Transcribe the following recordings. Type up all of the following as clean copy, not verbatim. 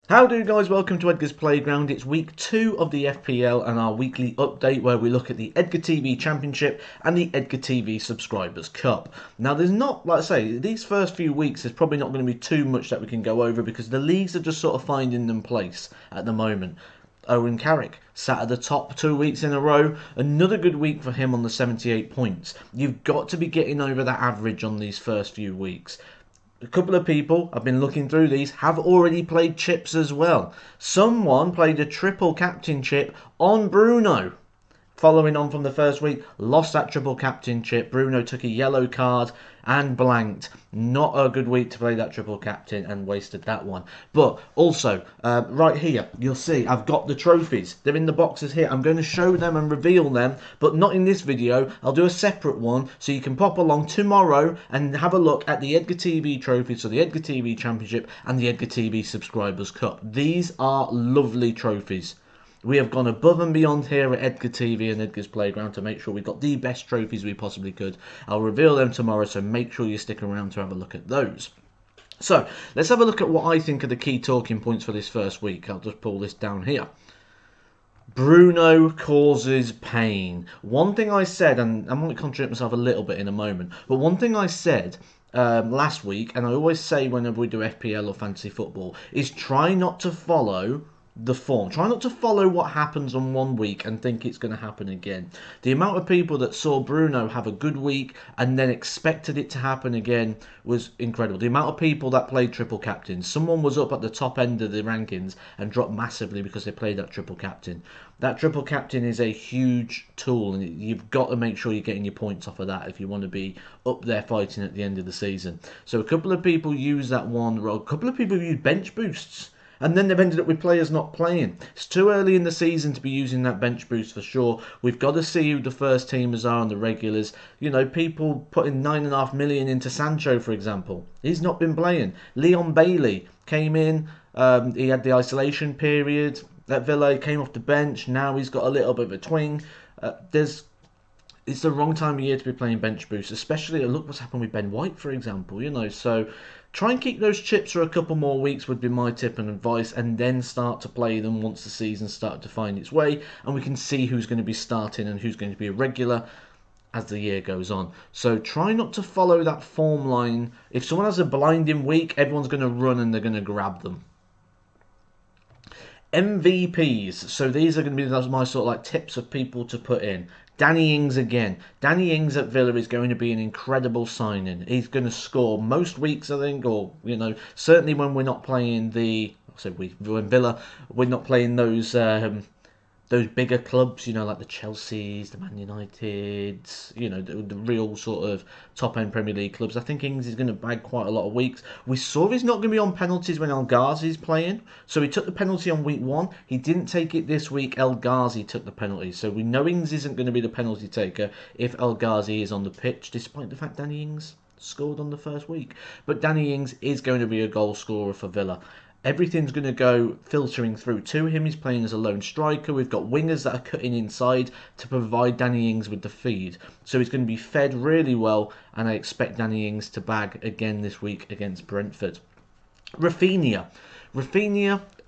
How do guys, welcome to Edgar's Playground. It's week 2 of the FPL and our weekly update where we look at the Edgar TV Championship and the Edgar TV Subscribers Cup. Now there's not, like I say, these first few weeks there's probably not going to be too much that we can go over because the leagues are just sort of finding them place at the moment. Owen Carrick sat at the top 2 weeks in a row. Another good week for him on the 78 points. You've got to be getting over that average on these first few weeks. A couple of people, I've been looking through these, have already played chips as well. Someone played a triple captain chip on Bruno. Following on from the first week, lost that triple captain chip. Bruno took a yellow card and blanked. Not a good week to play that triple captain and wasted that one. But also, right here, you'll see I've got the trophies. They're in the boxes here. I'm going to show them and reveal them, but not in this video. I'll do a separate one so you can pop along tomorrow and have a look at the Edgar TV trophies, so the Edgar TV Championship and the Edgar TV Subscribers Cup. These are lovely trophies. We have gone above and beyond here at Edgar TV and Edgar's Playground to make sure we got the best trophies we possibly could. I'll reveal them tomorrow, so make sure you stick around to have a look at those. So, let's have a look at what I think are the key talking points for this first week. I'll just pull this down here. Bruno causes pain. One thing I said, and I'm going to contradict myself a little bit in a moment, but one thing I said last week, and I always say whenever we do FPL or fantasy football, is try not to follow the form. Try not to follow what happens on one week and think it's going to happen again. The amount of people that saw Bruno have a good week and then expected it to happen again was incredible. The amount of people that played triple captains. Someone was up at the top end of the rankings and dropped massively because they played that triple captain. That triple captain is a huge tool, and you've got to make sure you're getting your points off of that if you want to be up there fighting at the end of the season. So a couple of people use that one, or a couple of people use bench boosts. And then they've ended up with players not playing. It's too early in the season to be using that bench boost for sure. We've got to see who the first teamers are and the regulars. You know, people putting 9.5 million into Sancho, for example. He's not been playing. Leon Bailey came in. He had the isolation period at Villa. He came off the bench. Now he's got a little bit of a twing. It's the wrong time of year to be playing bench boost, especially look what's happened with Ben White, for example. You know, so try and keep those chips for a couple more weeks would be my tip and advice, and then start to play them once the season started to find its way, and we can see who's going to be starting and who's going to be a regular as the year goes on. So try not to follow that form line. If someone has a blinding week, everyone's going to run and they're going to grab them. MVPs. So these are going to be my sort of like tips of people to put in. Danny Ings again. Danny Ings at Villa is going to be an incredible signing. He's going to score most weeks, I think, or, you know, certainly when we're not playing when Villa, we're not playing those bigger clubs, you know, like the Chelseas, the Man Uniteds, you know, the real sort of top-end Premier League clubs. I think Ings is going to bag quite a lot of weeks. We saw he's not going to be on penalties when El Ghazi's playing. So he took the penalty on week 1. He didn't take it this week. El Ghazi took the penalty. So we know Ings isn't going to be the penalty taker if El Ghazi is on the pitch, despite the fact Danny Ings scored on the first week. But Danny Ings is going to be a goal scorer for Villa. Everything's going to go filtering through to him. He's playing as a lone striker. We've got wingers that are cutting inside to provide Danny Ings with the feed. So he's going to be fed really well, and I expect Danny Ings to bag again this week against Brentford. Rafinha,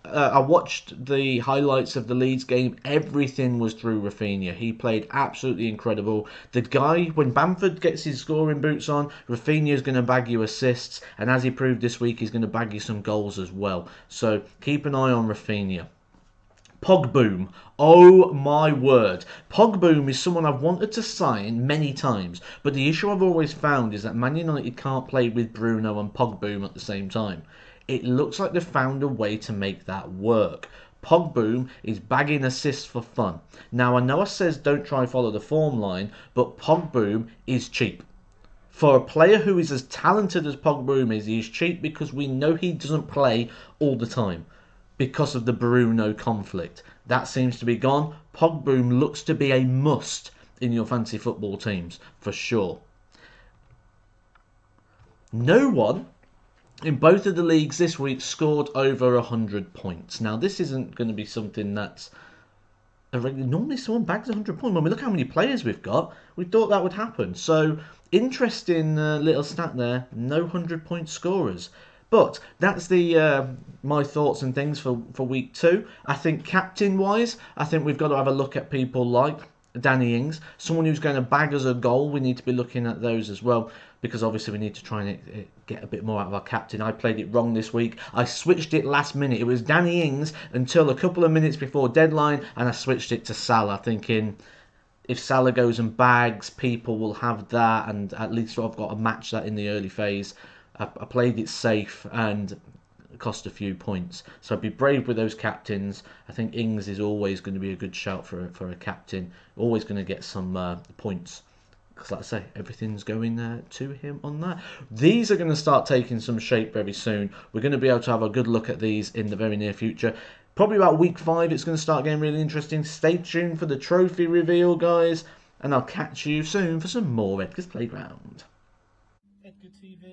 I watched the highlights of the Leeds game. Everything was through Rafinha. He played absolutely incredible. The guy, when Bamford gets his scoring boots on, Rafinha is going to bag you assists. And as he proved this week, he's going to bag you some goals as well. So keep an eye on Rafinha. Pogboom. Oh my word. Pogboom is someone I've wanted to sign many times. But the issue I've always found is that Man United can't play with Bruno and Pogboom at the same time. It looks like they've found a way to make that work. Pogboom is bagging assists for fun. Now, I know I says don't try follow the form line, but Pogboom is cheap. For a player who is as talented as Pogboom is, he is cheap because we know he doesn't play all the time because of the Bruno conflict. That seems to be gone. Pogboom looks to be a must in your fantasy football teams, for sure. No one in both of the leagues this week scored over 100 points. Now, this isn't going to be something that's normally someone bags 100 points. When we look how many players we've got, we thought that would happen. So, interesting little stat there. No 100-point scorers. But that's the my thoughts and things for week 2. I think captain wise, I think we've got to have a look at people like Danny Ings, someone who's going to bag us a goal. We need to be looking at those as well, because obviously we need to try and get a bit more out of our captain. I played it wrong this week. I switched it last minute. It was Danny Ings until a couple of minutes before deadline, and I switched it to Salah, thinking if Salah goes and bags, people will have that, and at least I've got to match that in the early phase. I played it safe and cost a few points. So I'd be brave with those captains. I think Ings is always going to be a good shout for a captain. Always going to get some points. Because like I say, everything's going to him on that. These are going to start taking some shape very soon. We're going to be able to have a good look at these in the very near future. Probably about week 5 it's going to start getting really interesting. Stay tuned for the trophy reveal, guys. And I'll catch you soon for some more Edgar's Playground. Edgar TV.